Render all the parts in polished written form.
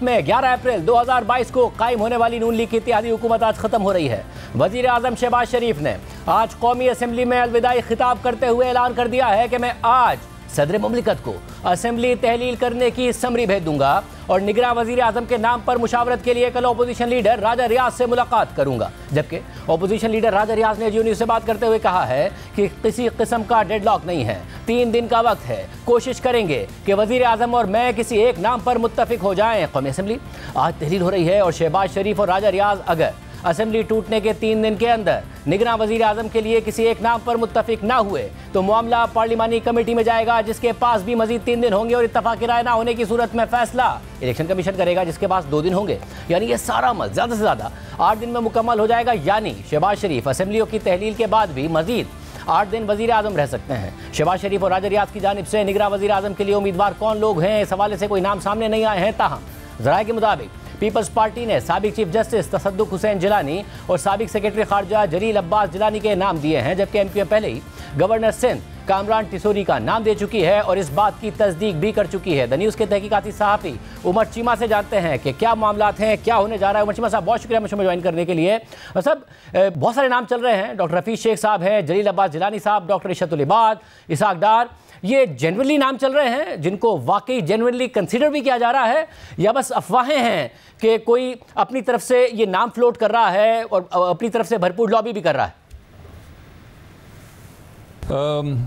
में 11 अप्रैल 2022 को कायम होने वाली नून लीग की इत्तेहादी हुकूमत आज खत्म हो रही है। वजीर आजम शहबाज शरीफ ने आज कौमी असम्बली में अलविदाई खिताब करते हुए ऐलान कर दिया है कि मैं आज सदर मुमलिकत को असम्बली तहलील करने की समरी भेज दूंगा और निगरां वजीर आजम के नाम पर मुशावरत के लिए कल अपोजिशन लीडर राजा रियाज से मुलाकात करूंगा। जबकि अपोजिशन लीडर राजा रियाज ने जी से बात करते हुए कहा है कि किसी किस्म का डेडलॉक नहीं है, 3 दिन का वक्त है, कोशिश करेंगे कि वजीर आजम और मैं किसी एक नाम पर मुत्तफिक हो जाएं। कौमी असम्बली आज तहलील हो रही है और शहबाज शरीफ और राजा रियाज अगर असेंबली टूटने के 3 दिन के अंदर निगरां वजीर आजम के लिए किसी एक नाम पर मुत्तफिक ना हुए तो मामला पार्लिमानी कमेटी में जाएगा, जिसके पास भी मजीद 3 दिन होंगे और इत्तफाक़ी राय ना होने की सूरत में फैसला इलेक्शन कमीशन करेगा, जिसके पास 2 दिन होंगे। यानी ये सारा अमल ज़्यादा से ज़्यादा 8 दिन में मुकम्मल हो जाएगा। यानी शहबाज शरीफ असेंबलियों की तहलील के बाद भी मजीद 8 दिन वजीर आजम रह सकते हैं। शहबाज शरीफ और राजा रियाज की जानिब से निगरां वजीर आजम के लिए उम्मीदवार कौन लोग हैं, इस हवाले से कोई नाम सामने नहीं आए हैं। ताहम ज़राए के मुताबिक पीपल्स पार्टी ने साबिक चीफ जस्टिस तसद्दुक हुसैन जिलानी और साबिक सेक्रेटरी खारजा जलील अब्बास जिलानी के नाम दिए हैं, जबकि एमक्यूएम पहले ही गवर्नर सिंध कामरान टिसोरी का नाम दे चुकी है और इस बात की तस्दीक भी कर चुकी है। द न्यूज़ के तहकीकाती सहाफ़ी उमर चीमा से जानते हैं कि क्या मामलात हैं, क्या होने जा रहा है। उमर चीमा साहब बहुत शुक्रिया मुझे ज्वाइन करने के लिए। सब बहुत सारे नाम चल रहे हैं, डॉक्टर रफ़ीक शेख साहब हैं, जलील अब्बास जिलानी साहब, डॉक्टर इशरतुल इबाद, इसहाक डार, ये जेन्युइनली नाम चल रहे हैं जिनको वाकई जेन्युइनली कंसीडर भी किया जा रहा है, या बस अफवाहें हैं कि कोई अपनी तरफ से ये नाम फ्लोट कर रहा है और अपनी तरफ से भरपूर लॉबी भी कर रहा है?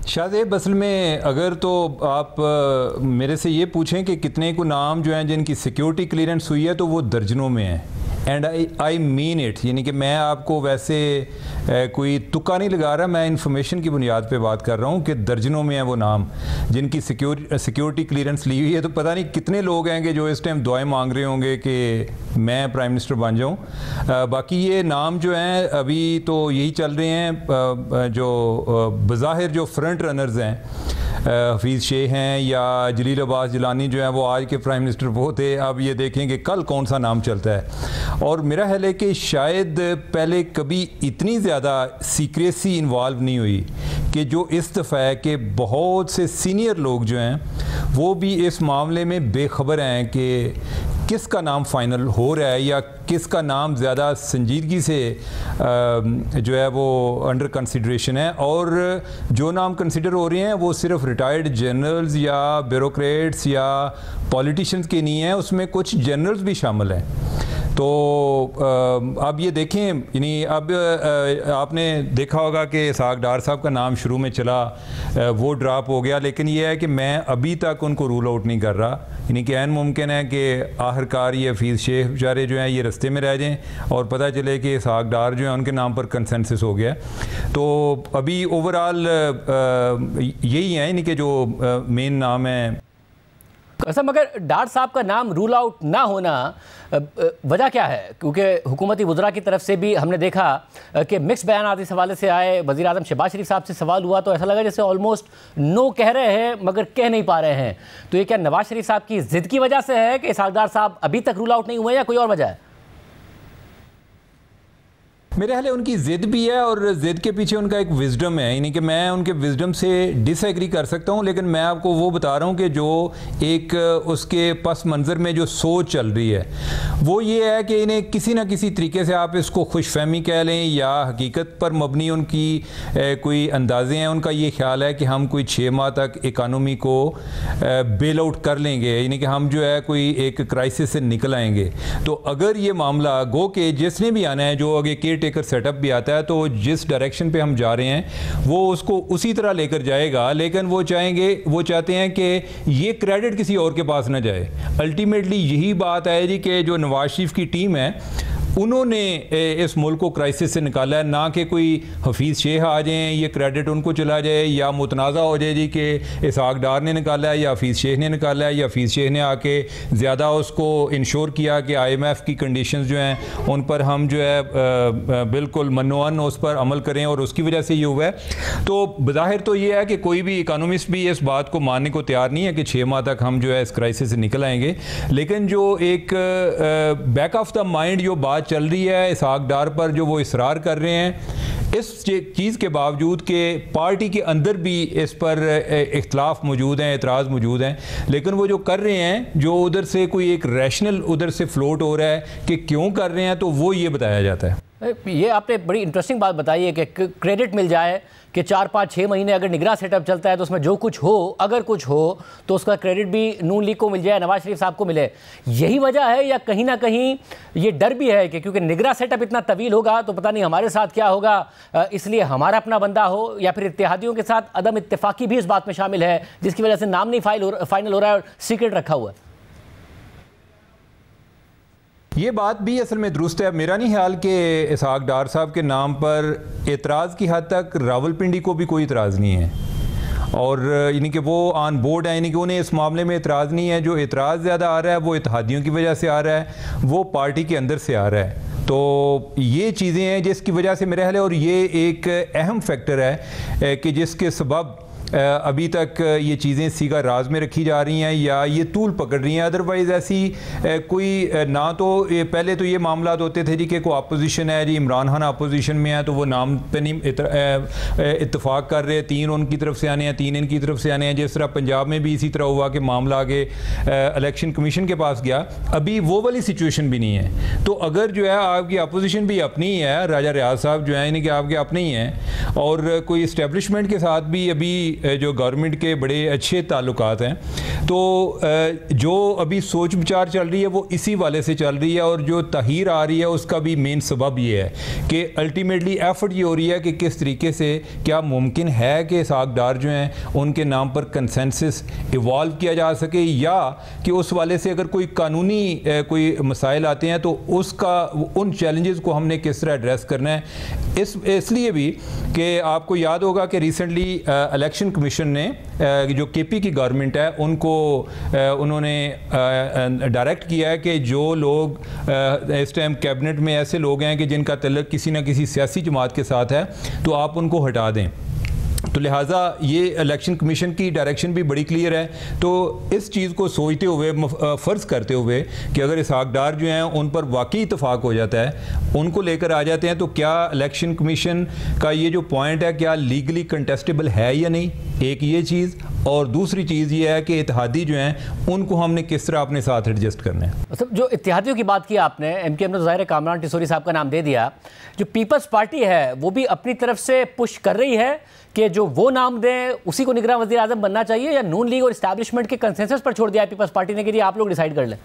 शायद असल में अगर तो आप मेरे से ये पूछें कि कितने को नाम जो हैं जिनकी सिक्योरिटी क्लियरेंस हुई है तो वो दर्जनों में है। एंड आई मीन इट, यानी कि मैं आपको वैसे कोई तुक्का नहीं लगा रहा, मैं इंफॉर्मेशन की बुनियाद पे बात कर रहा हूँ कि दर्जनों में है वो नाम जिनकी सिक्योरिटी क्लियरेंस ली हुई है। तो पता नहीं कितने लोग हैं कि जो इस टाइम दुआएं मांग रहे होंगे कि मैं प्राइम मिनिस्टर बन जाऊँ। बाकी ये नाम जो हैं अभी तो यही चल रहे हैं, जो बज़ाहिर जो फ्रंट रनर्स हैं हफीज़ शेख हैं या जलील अब्बास जिलानी जो है वो आज के प्राइम मिनिस्टर वो थे। अब ये देखें कि कल कौन सा नाम चलता है। और मेरा ख्याल है कि शायद पहले कभी इतनी ज़्यादा सीक्रेसी इन्वॉल्व नहीं हुई कि जो इस दफ़ा है कि बहुत से सीनियर लोग जो हैं वो भी इस मामले में बेखबर हैं कि किसका नाम फाइनल हो रहा है या किसका नाम ज़्यादा संजीदगी से जो है वो अंडर कंसिडरेशन है। और जो नाम कंसिडर हो रहे हैं वो सिर्फ रिटायर्ड जनरल्स या ब्यूरोक्रेट्स या पॉलिटिशियंस के नहीं हैं, उसमें कुछ जनरल्स भी शामिल हैं। तो अब ये देखें, यानी अब आपने देखा होगा कि इसहाक डार साहब का नाम शुरू में चला, वो ड्रॉप हो गया, लेकिन ये है कि मैं अभी तक उनको रूल आउट नहीं कर रहा। यानी कि ऐन मुमकिन है कि आखिरकार ये हफीज़ शेख बेचारे जो हैं ये रास्ते में रह जाएं और पता चले कि इसहाक डार जो है उनके नाम पर कंसेंसस हो गया। तो अभी ओवरऑल यही है, यानी कि जो मेन नाम है। अच्छा, मगर डार साहब का नाम रूल आउट ना होना वजह क्या है? क्योंकि हुकूमती वज़रा की तरफ से भी हमने देखा कि मिक्स बयान इस हवाले से आए। वज़ीर आज़म शहबाज शरीफ साहब से सवाल हुआ तो ऐसा लगा जैसे ऑलमोस्ट नो कह रहे हैं मगर कह नहीं पा रहे हैं। तो ये क्या नवाज शरीफ साहब की ज़िद की वजह से है कि इसहाक डार साहब अभी तक रूल आउट नहीं हुए या कोई और वजह है? मेरे ख्याल है उनकी ज़िद भी है और ज़िद के पीछे उनका एक विजडम है, यानी कि मैं उनके विजडम से डिसएग्री कर सकता हूँ, लेकिन मैं आपको वो बता रहा हूँ कि जो एक उसके पस मंज़र में जो सोच चल रही है वो ये है कि इन्हें किसी ना किसी तरीके से आप इसको खुशफहमी कह लें या हकीकत पर मबनी उनकी कोई अंदाज़े हैं। उनका ये ख्याल है कि हम कोई 6 माह तक इकानमी को बेल आउट कर लेंगे, यानी कि हम जो है कोई एक क्राइसिस से निकल आएंगे। तो अगर ये मामला गो के जिसने भी आना है, जो आगे केयर टेकर सेटअप भी आता है, तो जिस डायरेक्शन पे हम जा रहे हैं वो उसको उसी तरह लेकर जाएगा, लेकिन वो चाहते हैं कि ये क्रेडिट किसी और के पास ना जाए। अल्टीमेटली यही बात है जी कि जो नवाज शरीफ की टीम है उन्होंने इस मुल्क को क्राइसिस से निकाला है, ना कि कोई हफीज़ शेख आ जाएँ ये क्रेडिट उनको चला जाए या मुतनाज़ा हो जाए जी कि इसहाक डार ने निकाला है या हफीज़ शेख ने निकाला है या हफीज़ शेख ने आके ज़्यादा उसको इंश्योर किया कि IMF की कंडीशंस जो हैं उन पर हम जो है बिल्कुल मनोअन उस पर अमल करें और उसकी वजह से ये हुआ है। तो बज़ाहिर तो ये है कि कोई भी इकानमिस्ट भी इस बात को मानने को तैयार नहीं है कि 6 माह तक हम जो है इस क्राइसिस से निकल आएंगे, लेकिन जो एक बैक ऑफ द माइंड जो बात चल रही है इसहाक डार पर, जो वो इसरार कर रहे हैं इस चीज़ के बावजूद कि पार्टी के अंदर भी इस पर इख्तलाफ मौजूद हैं, एतराज़ मौजूद हैं, लेकिन वो जो कर रहे हैं, जो उधर से कोई एक रैशनल उधर से फ्लोट हो रहा है कि क्यों कर रहे हैं, तो वो ये बताया जाता है। ये आपने बड़ी इंटरेस्टिंग बात बताई है कि क्रेडिट मिल जाए कि 4-5-6 महीने अगर निगरान सेटअप चलता है तो उसमें जो कुछ हो, अगर कुछ हो तो उसका क्रेडिट भी नून लीग को मिल जाए, नवाज शरीफ साहब को मिले। यही वजह है या कहीं ना कहीं ये डर भी है कि क्योंकि निगरान सेटअप इतना तवील होगा तो पता नहीं हमारे साथ क्या होगा, इसलिए हमारा अपना बंदा हो, या फिर इत्तेहादियों के साथ अदम इत्तेफाकी भी इस बात में शामिल है जिसकी वजह से नाम नहीं फाइनल हो रहा है और सीक्रेट रखा हुआ है। ये बात भी असल में दुरुस्त है। मेरा नहीं ख्याल कि इसहाक डार साहब के नाम पर एतराज़ की हद तक रावलपिंडी को भी कोई एतराज़ नहीं है, और यानी कि वो ऑन बोर्ड है, यानी कि उन्हें इस मामले में एतराज़ नहीं है। जो एतराज़ ज़्यादा आ रहा है वो इत्तेहादियों की वजह से आ रहा है, वो पार्टी के अंदर से आ रहा है। तो ये चीज़ें हैं जिसकी वजह से मेरा ख्याल है, और ये एक अहम फैक्टर है कि जिसके सबब अभी तक ये चीज़ें सीधा राज में रखी जा रही हैं या ये तूल पकड़ रही हैं। अदरवाइज़ ऐसी कोई ना तो पहले तो ये मामला होते थे जी कि कोई अपोजिशन है, जी इमरान खान अपोजिशन में है तो वो नाम पे नहीं इत्तफाक कर रहे, 3 उनकी तरफ से आने हैं, 3 इनकी तरफ से आने हैं। जिस तरह पंजाब में भी इसी तरह हुआ कि मामला आगे इलेक्शन कमीशन के पास गया, अभी वो वाली सिचुएशन भी नहीं है। तो अगर जो है आपकी अपोजिशन भी अपनी ही है, राजा रियाज साहब जो है यानी कि आपके अपने ही हैं, और कोई इस्टेब्लिशमेंट के साथ भी अभी जो गवर्नमेंट के बड़े अच्छे ताल्लुकात हैं, तो जो अभी सोच विचार चल रही है वो इसी वाले से चल रही है। और जो तहीर आ रही है उसका भी मेन सबब ये है कि अल्टीमेटली एफर्ट ये हो रही है कि किस तरीके से क्या मुमकिन है कि इसहाक डार जो हैं उनके नाम पर कंसेंसस इवॉल्व किया जा सके, या कि उस वाले से अगर कोई कानूनी कोई मसाइल आते हैं तो उसका उन चैलेंजेस को हमने किस तरह एड्रेस करना है। इसलिए भी कि आपको याद होगा कि रिसेंटली इलेक्शन कमीशन ने जो केपी की गवर्नमेंट है उनको उन्होंने डायरेक्ट किया है कि जो लोग इस टाइम कैबिनेट में ऐसे लोग हैं कि जिनका तल्लुक किसी न किसी सियासी जमात के साथ है तो आप उनको हटा दें। तो लिहाजा ये इलेक्शन कमीशन की डायरेक्शन भी बड़ी क्लियर है। तो इस चीज़ को सोचते हुए, फ़र्ज़ करते हुए कि अगर इसहाक डार जो हैं उन पर वाकई इत्तफाक हो जाता है, उनको लेकर आ जाते हैं, तो क्या इलेक्शन कमीशन का ये जो पॉइंट है क्या लीगली कंटेस्टेबल है या नहीं, एक ये चीज़। और दूसरी चीज़ ये है कि इत्तेहादी जो हैं उनको हमने किस तरह अपने साथ एडजस्ट करना है। मतलब जो इत्तेहादियों की बात की आपने, MKM ने ज़ाहिर कामरान टिसोरी साहब का नाम दे दिया, जो पीपल्स पार्टी है वो भी अपनी तरफ से पुश कर रही है कि जो वो नाम दें उसी को निगरान वज़ीर आज़म बनना चाहिए, या नून लीग और इस्टेब्लिशमेंट के कंसेंसस पर छोड़ दिया है पीपल्स पार्टी ने कि आप लोग डिसाइड कर लें?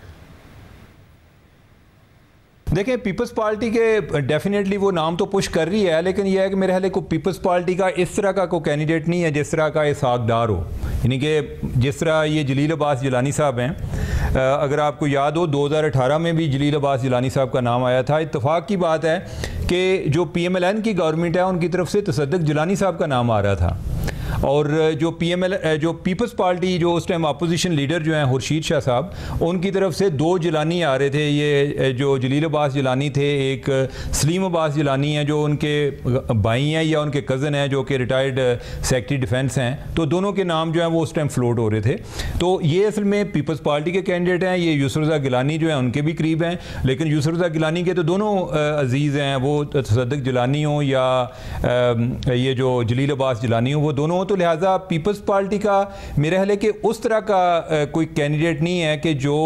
देखें, पीपल्स पार्टी के डेफिनेटली वो नाम तो पुश कर रही है, लेकिन यह है कि मेरे ख्याल को पीपल्स पार्टी का इस तरह का कोई कैंडिडेट नहीं है जिस तरह का इसहाक डार हो। यानी कि जिस तरह ये जलील अब्बास जिलानी साहब हैं, अगर आपको याद हो 2018 में भी जलील अब्बास जिलानी साहब का नाम आया था। इत्तफाक की बात है कि जो PMLN की गवर्नमेंट है उनकी तरफ से तसद्दुक जिलानी साहब का नाम आ रहा था, और जो पीपल्स पार्टी जो उस टाइम अपोजिशन लीडर जो हैं खुर्शीद शाह साहब, उनकी तरफ से 2 जिलानी आ रहे थे। ये जो जलील अब्बास जिलानी थे, एक सलीम अब्बास जिलानी हैं जो उनके भाई हैं या उनके कज़न हैं जो कि रिटायर्ड सेक्रेटरी डिफेंस हैं, तो दोनों के नाम जो हैं वो उस टाइम फ्लोट हो रहे थे। तो ये असल में पीपल्स पार्टी के कैंडिडेट हैं। ये यूसुफ रज़ा गिलानी जो है उनके भी करीब हैं, लेकिन यूसुफ रज़ा गिलानी के तो दोनों अजीज़ हैं, वो तसद्दुक जिलानी हो या ये जो जलील अब्बास जिलानी हो, वो दोनों। तो लिहाजा पीपल्स पार्टी का मेरा ख्याल है कि उस तरह का कोई कैंडिडेट नहीं है कि जो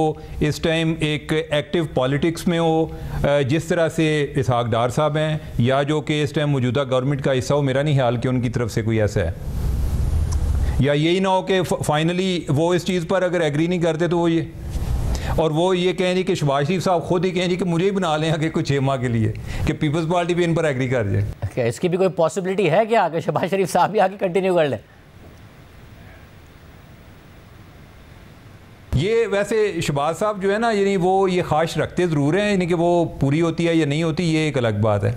इस टाइम एक एक्टिव पॉलिटिक्स में हो, जिस तरह से इसहाक डार साहब हैं या जो कि इस टाइम मौजूदा गवर्नमेंट का हिस्सा हो। मेरा नहीं ख्याल कि उनकी तरफ से कोई ऐसा है, या यही ना हो कि फाइनली वो इस चीज़ पर अगर एग्री नहीं करते तो वो ये कहें जी कि शहबाज शरीफ साहब खुद ही कहें जी कि मुझे ही बना लें आगे कुछ 6 माह के लिए, कि पीपल्स पार्टी भी इन पर एग्री कर जाए। क्या इसकी भी कोई पॉसिबिलिटी है क्या कि शहबाज शरीफ साहब भी आगे कंटिन्यू कर लें? ये वैसे शहबाज साहब जो है ना, यानी वो ये ख्वाहिश रखते ज़रूर हैं, यानी कि वो पूरी होती है या नहीं होती ये एक अलग बात है।